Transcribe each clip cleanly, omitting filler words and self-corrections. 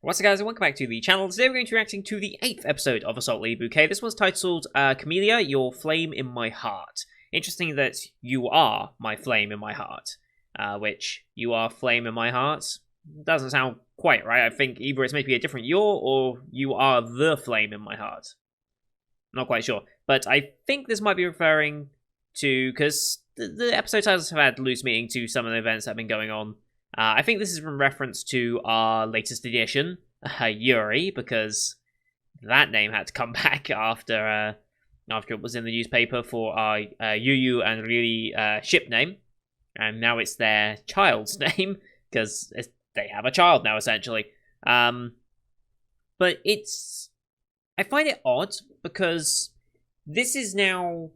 What's up guys, and welcome back to the channel. Today we're going to be reacting to the 8th episode of Assault Lady Bouquet. This one's titled, Camellia, Your Flame in My Heart. Interesting that you are my flame in my heart. Which, you are flame in my heart? Doesn't sound quite right. I think either it's maybe a different you're, or you are the flame in my heart. Not quite sure. But I think this might be referring to, because the episode titles have had loose meaning to some of the events that have been going on. I think this is in reference to our latest edition, Yuri, because that name had to come back after it was in the newspaper for our Yu and Riri ship name, and now it's their child's name because they have a child now essentially. But I find it odd because this is now,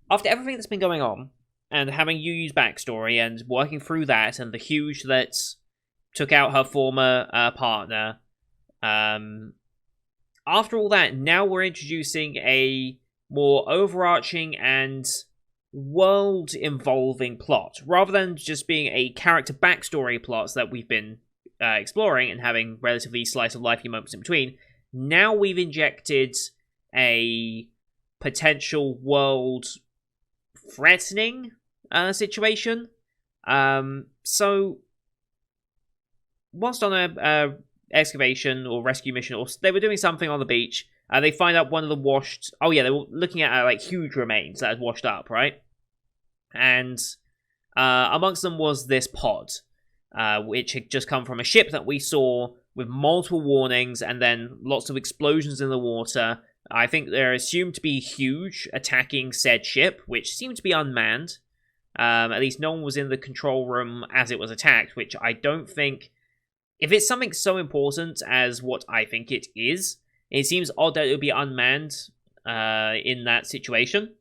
after everything that's been going on, and having Yu's backstory and working through that, and the Huge that took out her former partner. After all that, now we're introducing a more overarching and world-involving plot, rather than just being a character backstory plot that we've been exploring and having relatively slice-of-life moments in between. Now we've injected a potential world-threatening situation. So, whilst on a excavation or rescue mission, or they were doing something on the beach, they find out one of the washed. Oh yeah, they were looking at like huge remains that had washed up, right? And amongst them was this pod, which had just come from a ship that we saw with multiple warnings and then lots of explosions in the water. I think they're assumed to be huge, attacking said ship, which seemed to be unmanned. At least no one was in the control room as it was attacked, which I don't think... If it's something so important as what I think it is, it seems odd that it would be unmanned in that situation.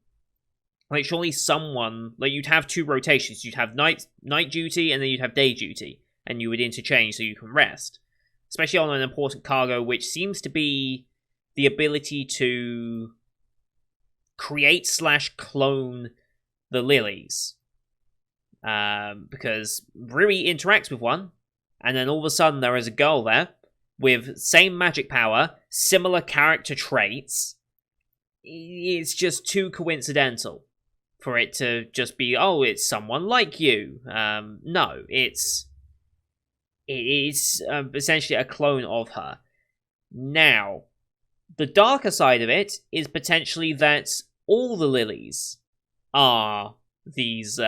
Like, surely someone... Like, you'd have two rotations. You'd have night duty, and then you'd have day duty. And you would interchange so you can rest. Especially on an important cargo, which seems to be the ability to create/clone the lilies. Because Rui interacts with one, and then all of a sudden there is a girl there with same magic power, similar character traits. It's just too coincidental for it to just be, oh, it's someone like you. No, it's essentially a clone of her. Now, the darker side of it is potentially that all the lilies are these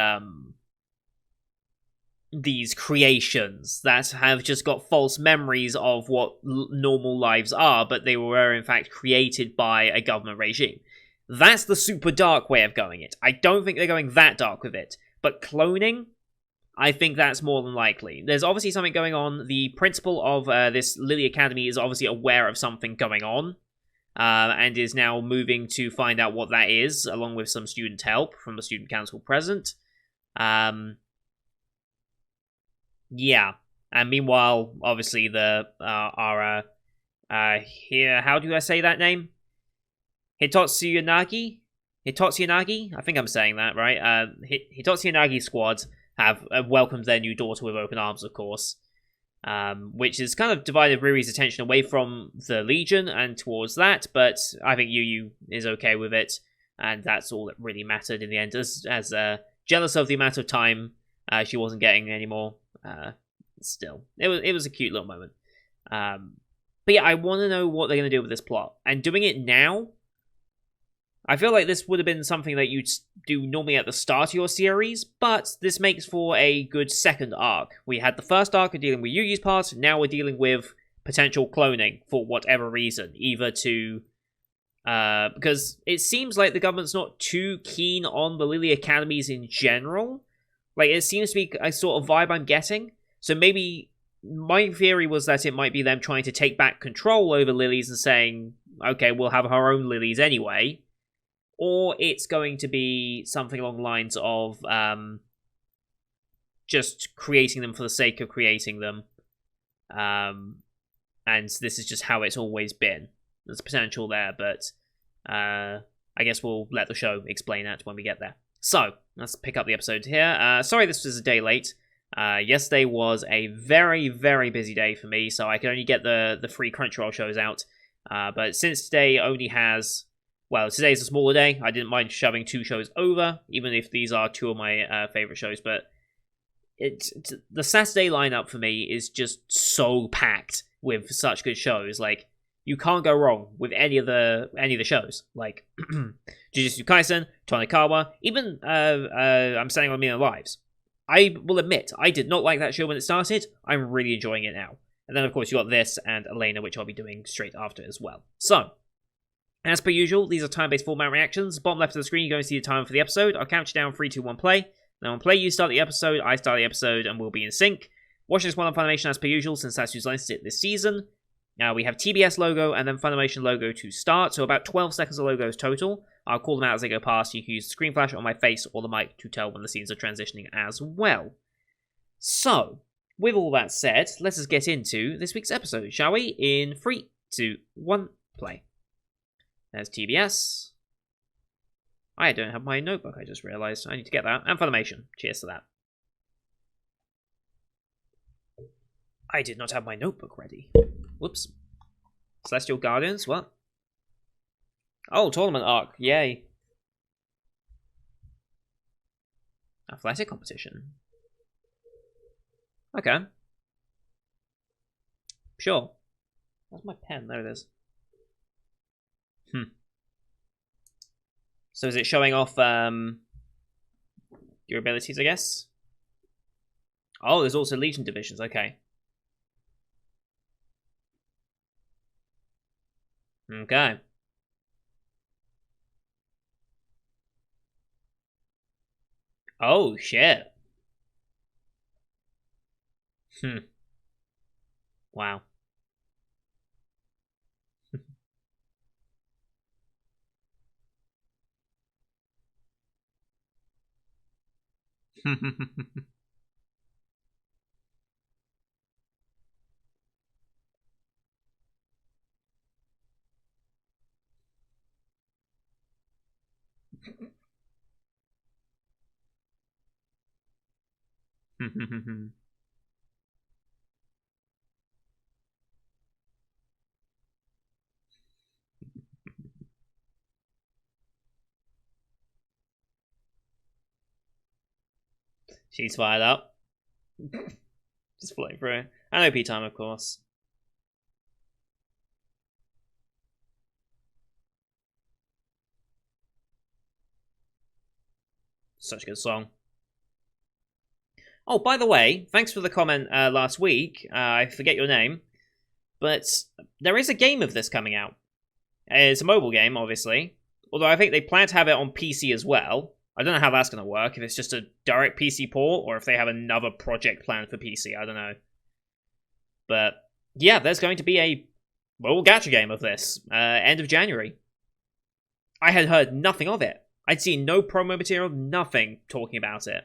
creations that have just got false memories of what normal lives are, but they were in fact created by a government regime. That's the super dark way of going it. I don't think they're going that dark with it, but cloning, I think that's more than likely. There's obviously something going on. The principal of this Lily Academy is obviously aware of something going on, and is now moving to find out what that is, along with some student help from the student council present. Yeah, and meanwhile, obviously here, how do I say that name? Hitotsuyanagi? I think I'm saying that right. Hitotsuyanagi squad have welcomed their new daughter with open arms, of course, which has kind of divided Riri's attention away from the Legion and towards that, but I think Yu is okay with it, and that's all that really mattered in the end, as jealous of the amount of time she wasn't getting anymore. Still, it was a cute little moment. But yeah, I want to know what they're going to do with this plot. And doing it now, I feel like this would have been something that you'd do normally at the start of your series, but this makes for a good second arc. We had the first arc of dealing with Yugi's part, now we're dealing with potential cloning for whatever reason. Either to... because it seems like the government's not too keen on the Lily Academies in general. Like, it seems to be a sort of vibe I'm getting. So maybe my theory was that it might be them trying to take back control over lilies and saying, okay, we'll have our own lilies anyway. Or it's going to be something along the lines of just creating them for the sake of creating them. And this is just how it's always been. There's potential there, but I guess we'll let the show explain that when we get there. So, let's pick up the episode here. Sorry this was a day late. Yesterday was a very, very busy day for me, so I could only get the free Crunchyroll shows out. But since today only has, well, today's a smaller day, I didn't mind shoving 2 shows over, even if these are 2 of my favorite shows. But it's the Saturday lineup for me is just so packed with such good shows. Like, you can't go wrong with any of the shows. Like Jujutsu Kaisen, Tonikawa, even I'm Standing on a Million Lives. I will admit, I did not like that show when it started. I'm really enjoying it now. And then, of course, you got this and Elena, which I'll be doing straight after as well. So, as per usual, these are time-based format reactions. Bottom left of the screen, you're going to see the time for the episode. I'll count you down 3, 2, 1, play. Now, on play, you start the episode, I start the episode, and we'll be in sync. Watch this one on Funimation as per usual, since that's who's licensed it this season. Now, we have TBS logo and then Funimation logo to start, so about 12 seconds of logos total. I'll call them out as they go past. You can use the screen flash on my face or the mic to tell when the scenes are transitioning as well. So, with all that said, let us get into this week's episode, shall we? In 3, 2, 1, play. There's TBS. I don't have my notebook, I just realised. I need to get that. And Funimation. Cheers to that. I did not have my notebook ready. Whoops. Celestial Guardians? What? Oh, tournament arc. Yay. Athletic competition. Okay. Sure. Where's my pen? There it is. So is it showing off your abilities, I guess? Oh, there's also Legion divisions. Okay. Okay. Oh, shit. Wow. She's fired up. Just floating through. And OP time, of course. Such a good song. Oh, by the way, thanks for the comment last week. I forget your name. But there is a game of this coming out. It's a mobile game, obviously. Although I think they plan to have it on PC as well. I don't know how that's going to work. If it's just a direct PC port, or if they have another project planned for PC. I don't know. But yeah, there's going to be a mobile gacha game of this. End of January. I had heard nothing of it. I'd seen no promo material, nothing talking about it.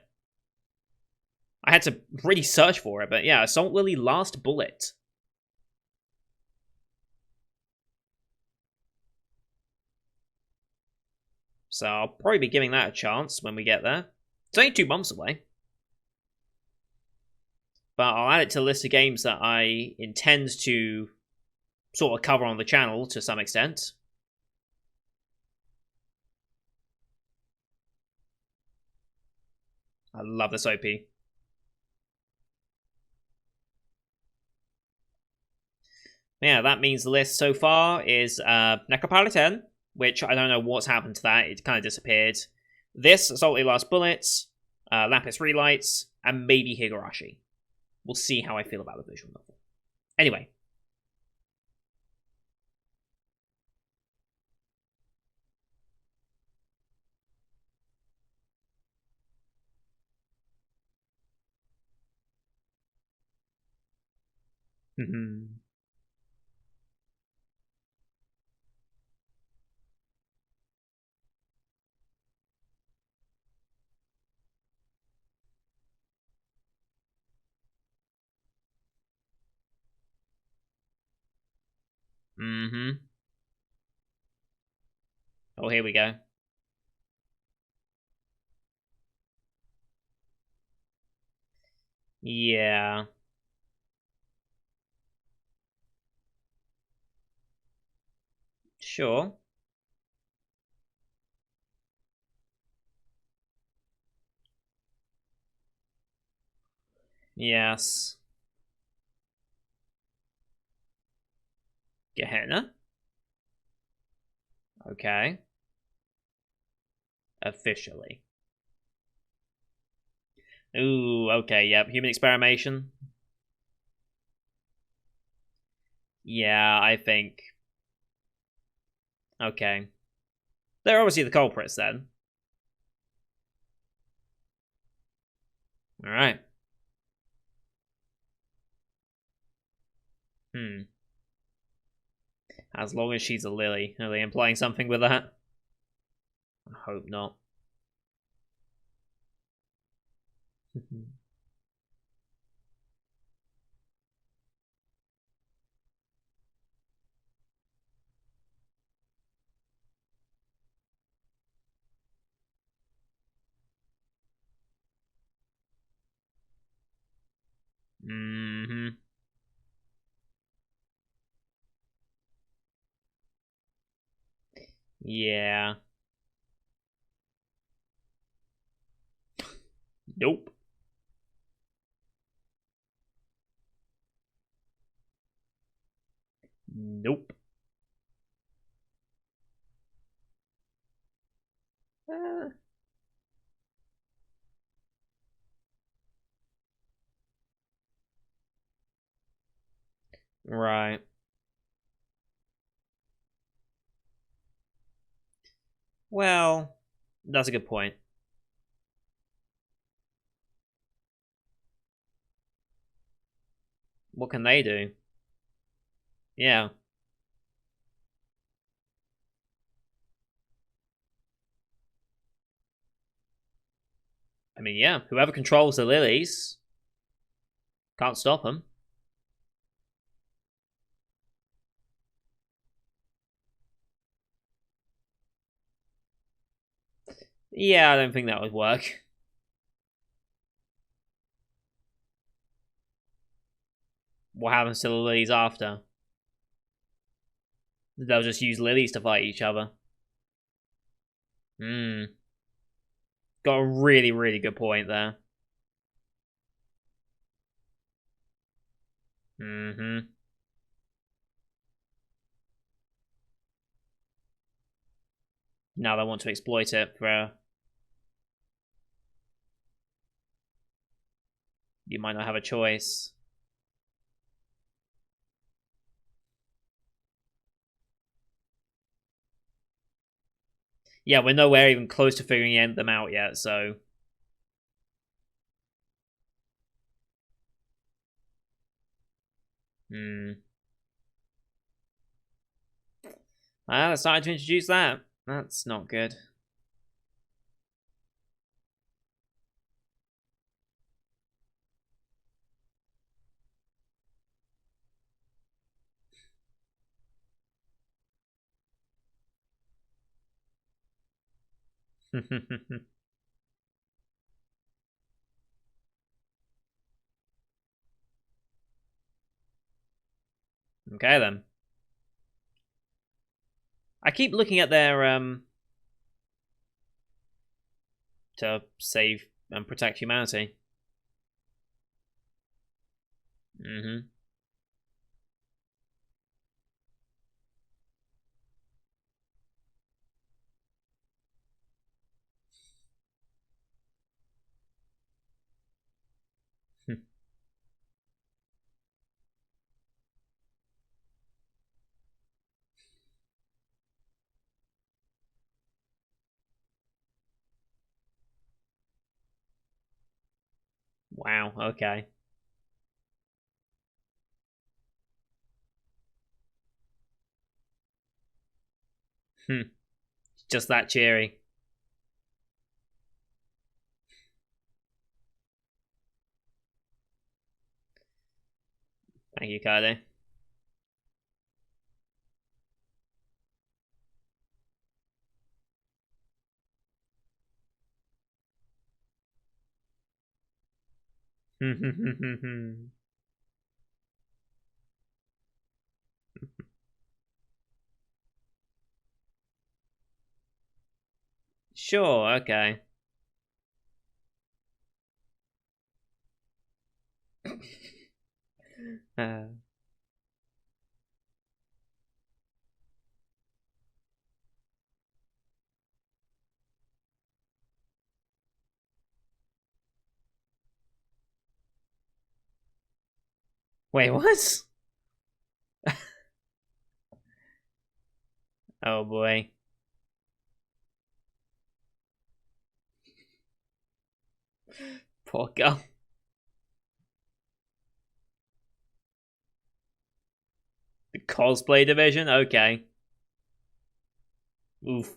I had to really search for it, but yeah, Assault Lily Last Bullet. So I'll probably be giving that a chance when we get there. It's only 2 months away. But I'll add it to the list of games that I intend to sort of cover on the channel to some extent. I love this OP. Yeah, that means the list so far is Necropolitan, which I don't know what's happened to that. It kind of disappeared. This, Assault Last Bullets, Lapis Relights, and maybe Higurashi. We'll see how I feel about the visual novel. Anyway. Oh, here we go. Yeah. Sure. Yes. Gehenna? Okay. Officially. Ooh, okay, yep. Human experimentation? Yeah, I think. Okay. They're obviously the culprits then. Alright. Hmm. As long as she's a lily. Are they implying something with that? I hope not. Mm-hmm. Yeah. Nope. Nope. Uh, right. Well, that's a good point. What can they do? Yeah. I mean, yeah. Whoever controls the lilies can't stop them. Yeah, I don't think that would work. What happens to the lilies after? They'll just use lilies to fight each other. Hmm. Got a really, really good point there. Mm-hmm. Now they want to exploit it for. You might not have a choice. Yeah, we're nowhere even close to figuring them out yet, so. Hmm. Ah, they're starting to introduce that. That's not good. Okay then. I keep looking at their to save and protect humanity. Mm-hmm. Wow. Okay. Hmm. Just that cheery. Thank you, Kaido. Sure, okay. Uh, wait, what? Oh boy. Poor girl. The cosplay division? Okay. Oof.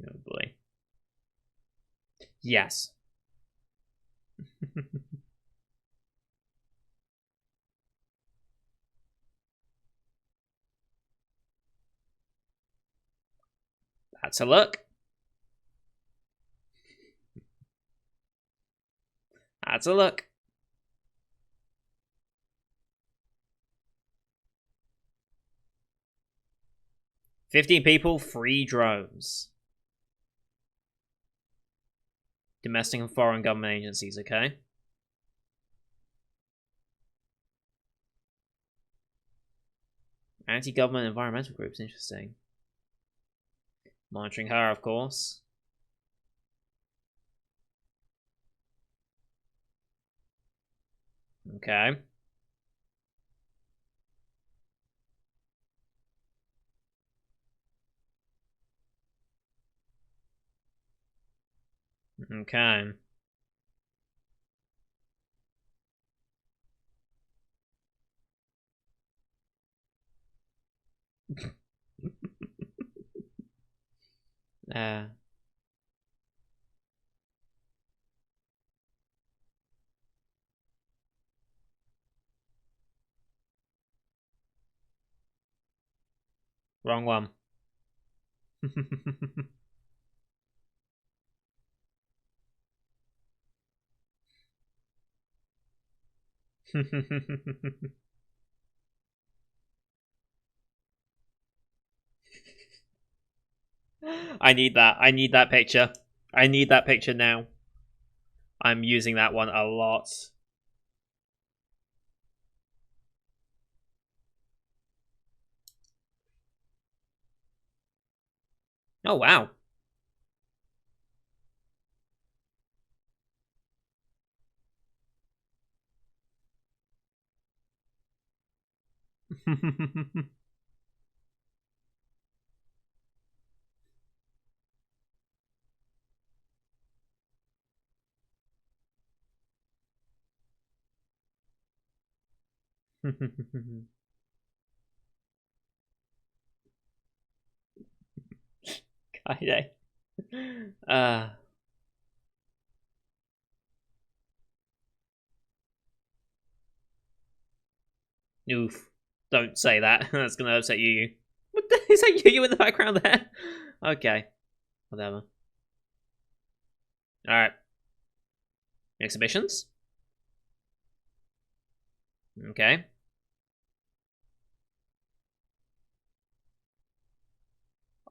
Oh boy. Yes. That's a look. That's a look. 15 people, 3 drones. Domestic and foreign government agencies, okay? Anti-government environmental groups, interesting. Monitoring her, of course. Okay. Okay. Uh, wrong one. I need that. I need that picture. I need that picture now. I'm using that one a lot. Oh, wow. Kaide. Uh, oof. Don't say that. That's gonna upset you. What the, is that you in the background there? Okay. Whatever. Alright. Exhibitions? Okay.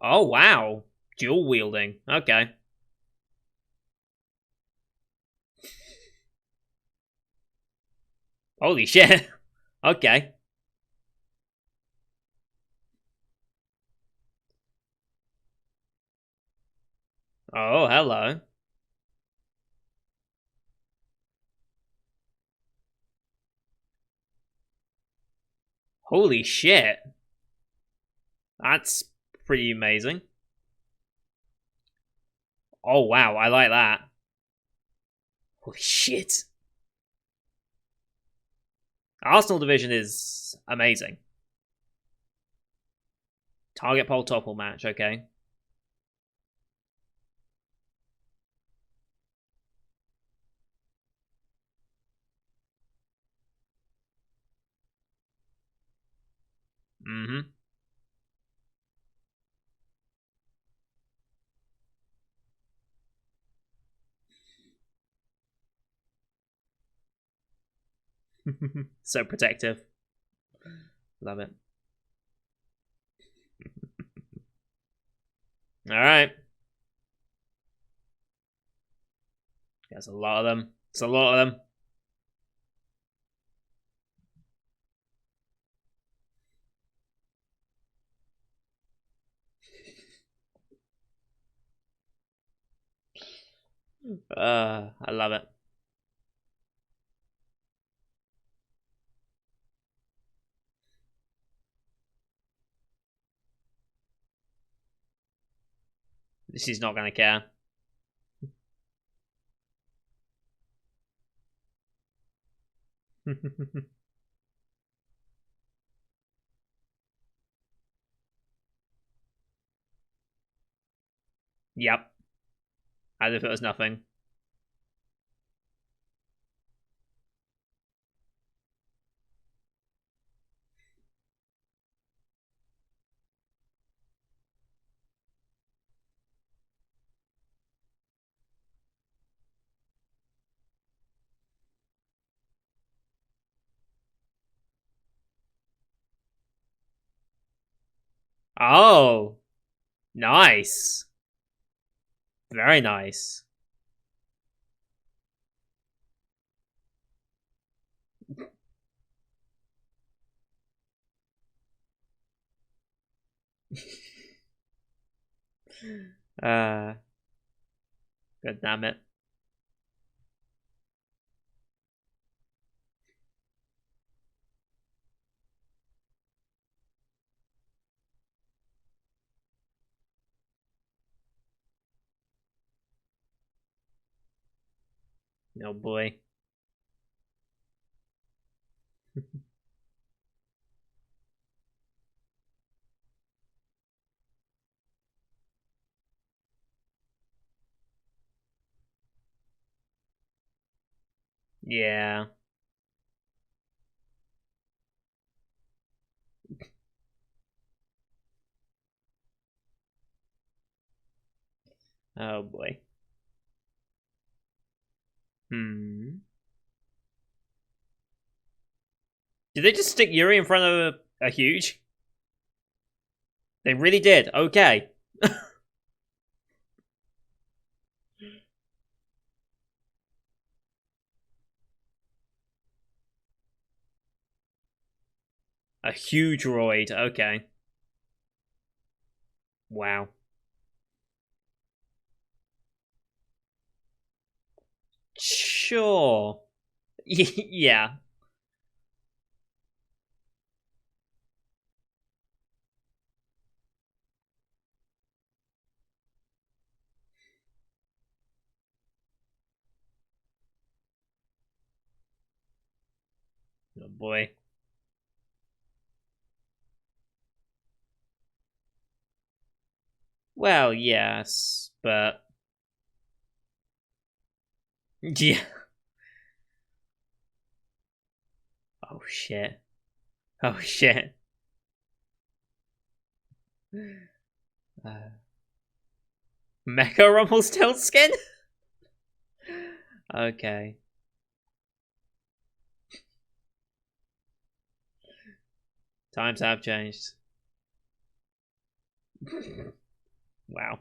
Oh, wow. Dual wielding. Okay. Holy shit. Okay. Oh, hello. Holy shit. That's pretty amazing. Oh, wow. I like that. Holy shit. Arsenal division is amazing. Target pole topple match. Okay. Mm-hmm. So protective. Love it. All right. There's a lot of them. It's a lot of them. I love it. She's not gonna care. Yep. As if it was nothing. Oh, nice. Very nice. Uh, God damn it. Oh boy. Yeah. Oh boy. Hmm. Did they just stick Yuri in front of a huge? They really did. Okay. A huge roid. Okay. Wow. Sure. Yeah. Oh boy. Well, yes, but yeah. Oh shit. Oh shit. Uh, Mecha Rumpelstiltskin? Okay. Times have changed. Wow.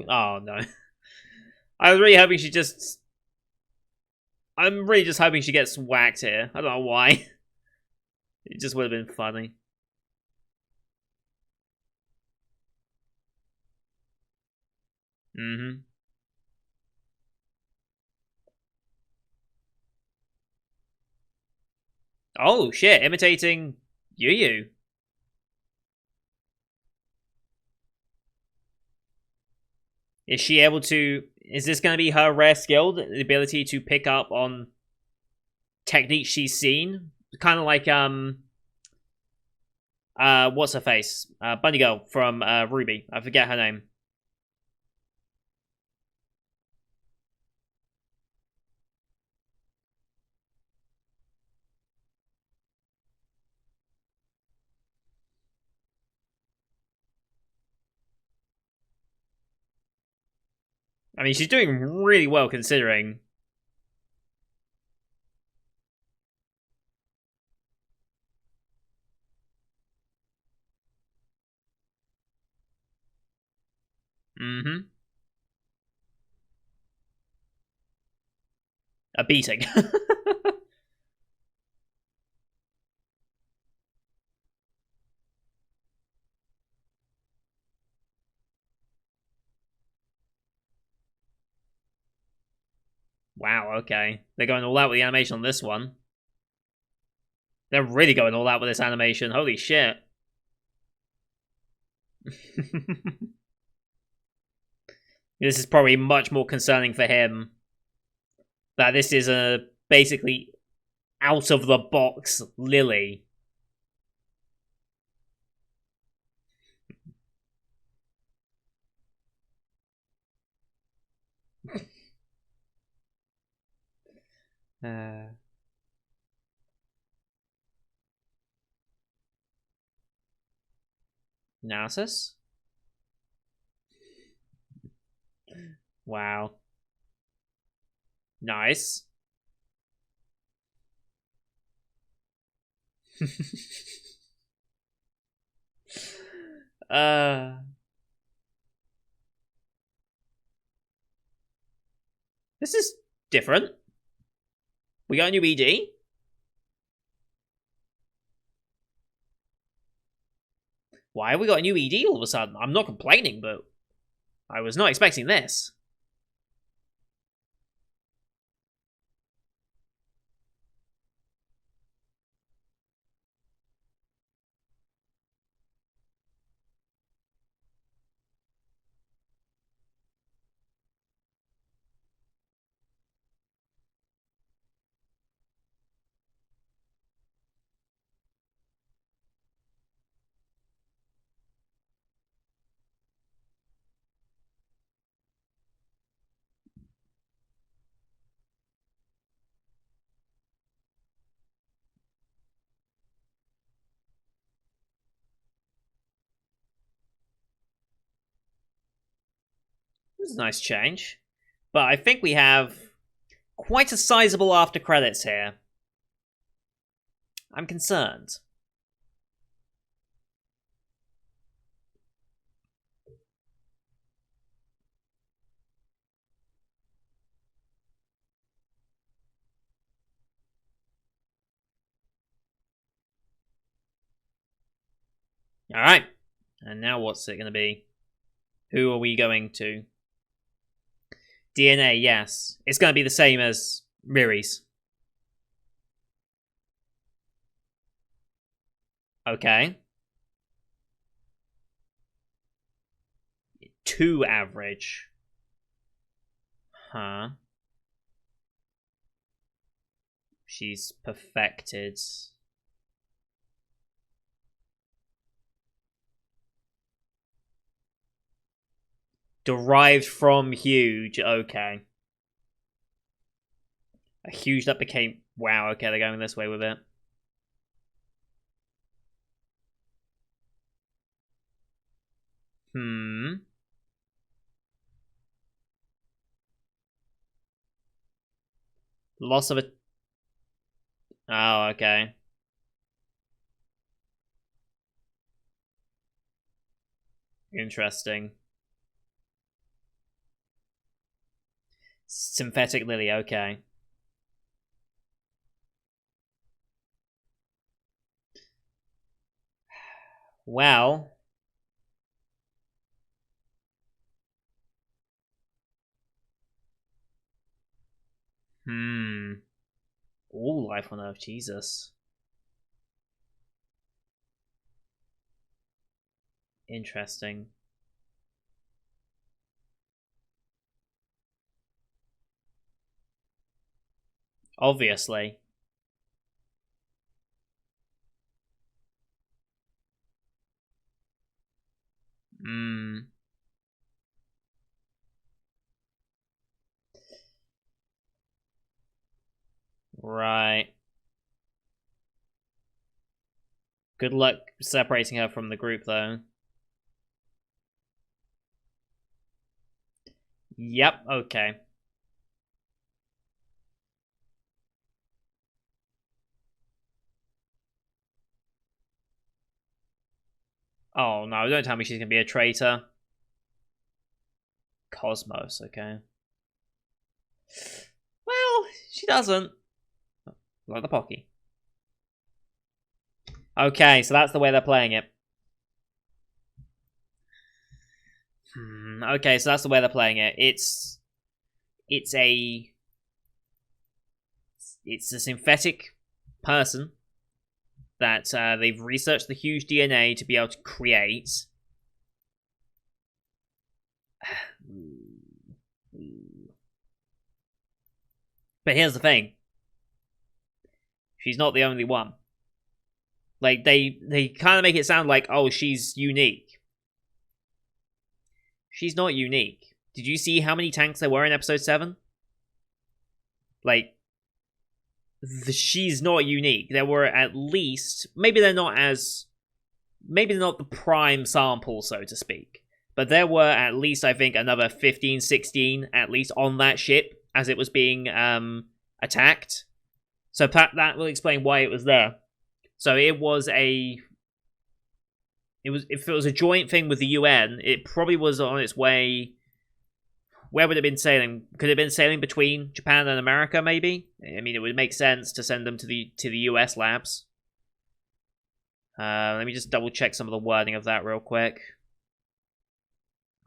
Oh no. I was really hoping she just. I'm really just hoping she gets whacked here. I don't know why. It just would have been funny. Mm-hmm. Oh shit! Imitating Yu Yu. Is she able to? Is this going to be her rare skill, the ability to pick up on techniques she's seen? Kind of like what's her face? Bunny Girl from Ruby. I forget her name. I mean, she's doing really well considering. Mm-hmm. A beating. Wow, okay. They're going all out with the animation on this one. They're really going all out with this animation. Holy shit. This is probably much more concerning for him. That this is a basically out of the box Lily. Analysis? Wow. Nice. uh this is different. We got a new ED. Why have we got a new ED all of a sudden? I'm not complaining, but I was not expecting this. This is a nice change. But I think we have quite a sizable after credits here. I'm concerned. Alright. And now what's it going to be? Who are we going to? DNA, yes. It's going to be the same as Riri's. Okay. 2 average. Huh. She's perfected. Derived from huge. Okay. A huge that became... Wow, okay, they're going this way with it. Loss of a... Oh, okay. Interesting. Synthetic Lily, okay. Well... All life on Earth, Jesus. Interesting. Obviously. Right. Good luck separating her from the group, though. Yep, okay. Oh no, don't tell me she's gonna be a traitor. Cosmos, okay. Well, she doesn't. Like the Pocky. Okay, so that's the way they're playing it. Okay, so that's the way they're playing it. It's a synthetic person that they've researched the huge DNA to be able to create. But here's the thing. She's not the only one. Like, they kind of make it sound like, oh, she's unique. She's not unique. Did you see how many tanks there were in episode 7? Like, she's not unique. There were at least, maybe they're not the prime sample, so to speak, but there were at least, I think, another 15, 16 at least on that ship as it was being attacked. So that will explain why it was there. So if it was a joint thing with the UN, it probably was on its way. Where would it have been sailing? Could it have been sailing between Japan and America, maybe? I mean, it would make sense to send them to the US labs. Let me just double check some of the wording of that real quick.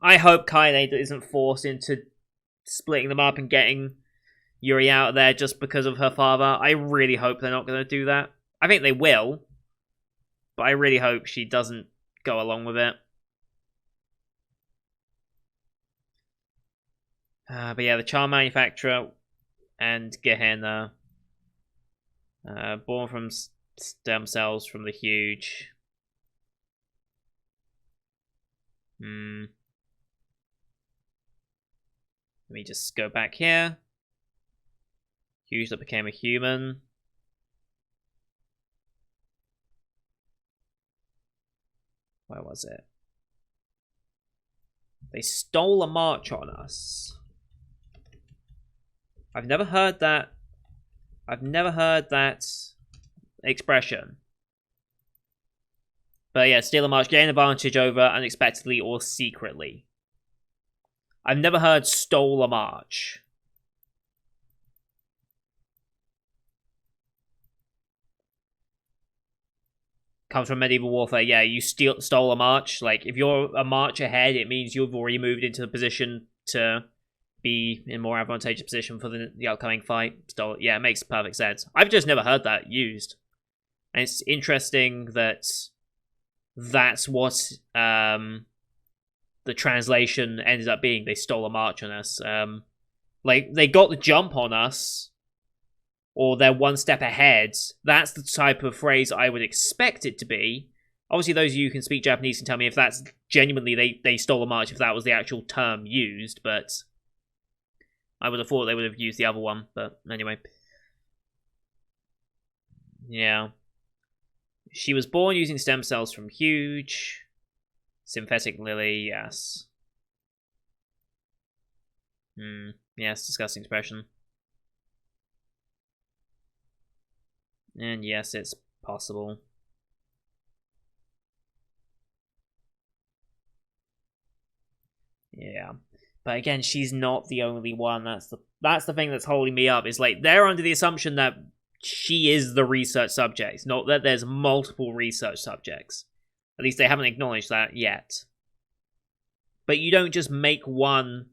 I hope Kaine isn't forced into splitting them up and getting Yuri out of there just because of her father. I really hope they're not going to do that. I think they will, but I really hope she doesn't go along with it. But yeah, the charm manufacturer and Gehenna, born from stem cells from the huge. Let me just go back here. Huge that became a human. Where was it? They stole a march on us. I've never heard that expression. But yeah, steal a march, gain advantage over unexpectedly or secretly. I've never heard stole a march. Comes from medieval warfare. Yeah, you stole a march. Like, if you're a march ahead, it means you've already moved into a position to be in a more advantageous position for the upcoming fight. Yeah, it makes perfect sense. I've just never heard that used. And it's interesting that that's what the translation ended up being. They stole a march on us. Like, they got the jump on us, or they're one step ahead. That's the type of phrase I would expect it to be. Obviously, those of you who can speak Japanese can tell me if that's genuinely they stole a march, if that was the actual term used, but I would have thought they would have used the other one, but anyway. Yeah. She was born using stem cells from huge. Synthetic lily, yes. Yes, disgusting expression. And yes, it's possible. Yeah. But again, she's not the only one. That's the thing that's holding me up. Is like they're under the assumption that she is the research subject, not that there's multiple research subjects. At least they haven't acknowledged that yet. But you don't just make one.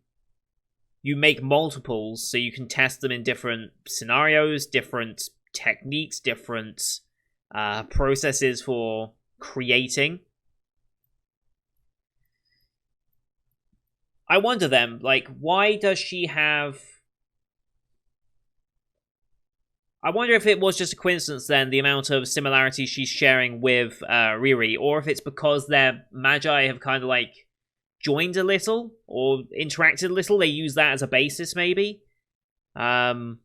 You make multiples so you can test them in different scenarios, different techniques, different processes for creating. I wonder then, like, why does she have... I wonder if it was just a coincidence then, the amount of similarities she's sharing with Riri, or if it's because their magi have kind of, like, joined a little, or interacted a little. They use that as a basis, maybe. Maybe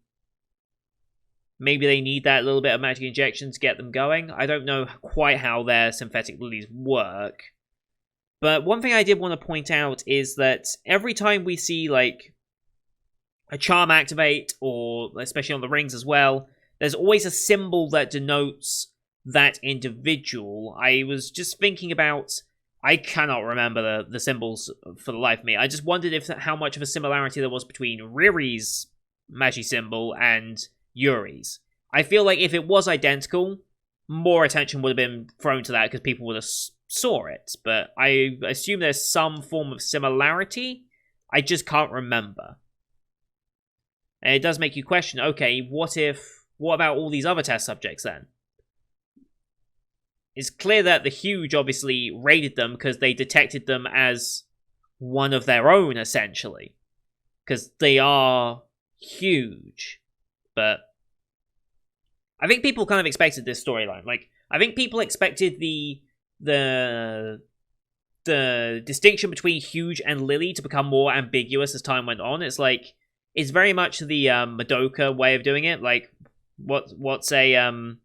they need that little bit of magic injection to get them going. I don't know quite how their synthetic lilies work. But one thing I did want to point out is that every time we see, like, a charm activate, or especially on the rings as well, there's always a symbol that denotes that individual. I was just thinking about... I cannot remember the symbols for the life of me. I just wondered how much of a similarity there was between Riri's Magi symbol and Yuri's. I feel like if it was identical, more attention would have been thrown to that because people would have saw it. But I assume there's some form of similarity. I just can't remember. And it does make you question, okay, what about all these other test subjects then? It's clear that the Huge obviously raided them because they detected them as one of their own, essentially. Because they are huge. But I think people kind of expected this storyline. Like, I think people expected the distinction between Huge and Lily to become more ambiguous as time went on. It's like, it's very much the Madoka way of doing it. Like, what's a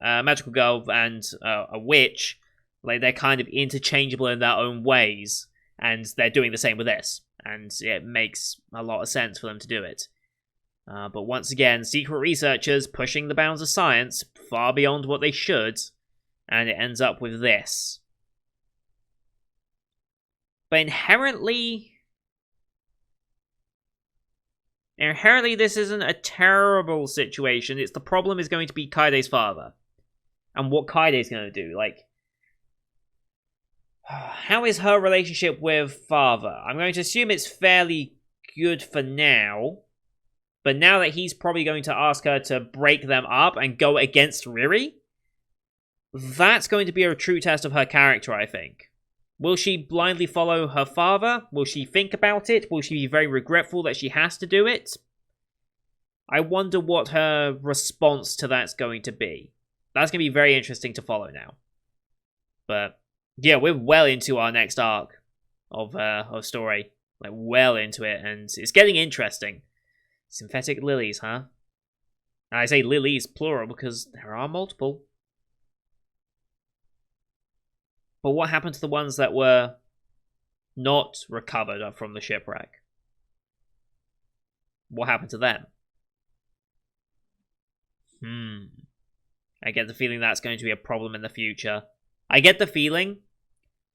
magical girl and a witch, like, they're kind of interchangeable in their own ways, and they're doing the same with this, and it makes a lot of sense for them to do it. But once again, secret researchers pushing the bounds of science far beyond what they should, and it ends up with this. But inherently, this isn't a terrible situation. It's the problem is going to be Kaide's father. And what Kaide's going to do. Like, how is her relationship with father? I'm going to assume it's fairly good for now. But now that he's probably going to ask her to break them up and go against Riri, that's going to be a true test of her character, I think. Will she blindly follow her father? Will she think about it? Will she be very regretful that she has to do it? I wonder what her response to that's going to be. That's going to be very interesting to follow now. But yeah, we're well into our next arc of story. Like, well into it, and it's getting interesting. Synthetic lilies, huh? And I say lilies plural because there are multiple. But what happened to the ones that were not recovered from the shipwreck? What happened to them? I get the feeling that's going to be a problem in the future. I get the feeling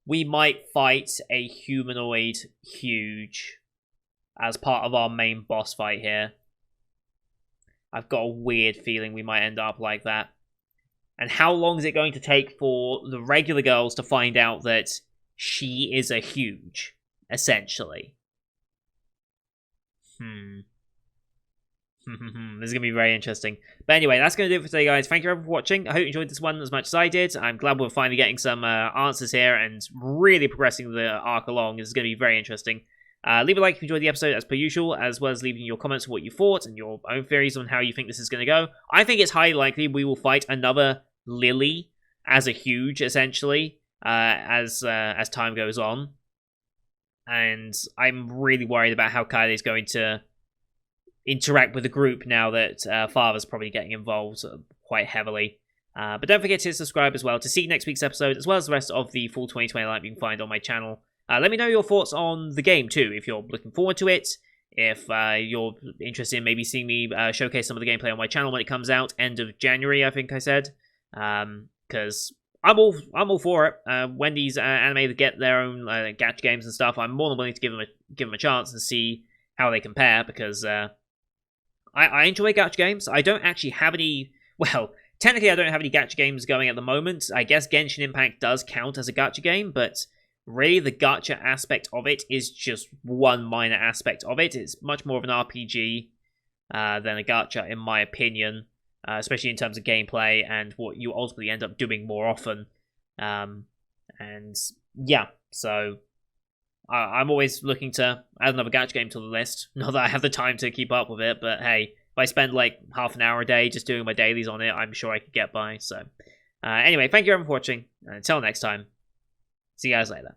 we might fight a humanoid Huge as part of our main boss fight here. I've got a weird feeling we might end up like that. And how long is it going to take for the regular girls to find out that she is a Huge, essentially? This is going to be very interesting. But anyway, that's going to do it for today, guys. Thank you everyone for watching. I hope you enjoyed this one as much as I did. I'm glad we're finally getting some answers here and really progressing the arc along. This is going to be very interesting. Leave a like if you enjoyed the episode, as per usual, as well as leaving your comments of what you thought and your own theories on how you think this is going to go. I think it's highly likely we will fight another Lily as a Huge, essentially, as time goes on. And I'm really worried about how Kaede is going to interact with the group now that Father's probably getting involved quite heavily. But don't forget to subscribe as well to see next week's episode, as well as the rest of the full 2020 lineup you can find on my channel. Let me know your thoughts on the game too, if you're looking forward to it, if you're interested in maybe seeing me showcase some of the gameplay on my channel when it comes out, end of January, I think I said, because I'm all for it. When these anime get their own gacha games and stuff, I'm more than willing to give them a chance and see how they compare, because I enjoy gacha games. I don't actually have any, well, technically I don't have any gacha games going at the moment. I guess Genshin Impact does count as a gacha game, but really the gacha aspect of it is just one minor aspect of it. It's much more of an RPG than a gacha, in my opinion, especially in terms of gameplay and what you ultimately end up doing more often. And yeah, so I'm always looking to add another gacha game to the list. Not that I have the time to keep up with it, but hey, if I spend like half an hour a day just doing my dailies on it, I'm sure I could get by. So anyway, thank you everyone for watching, and until next time, see you guys later.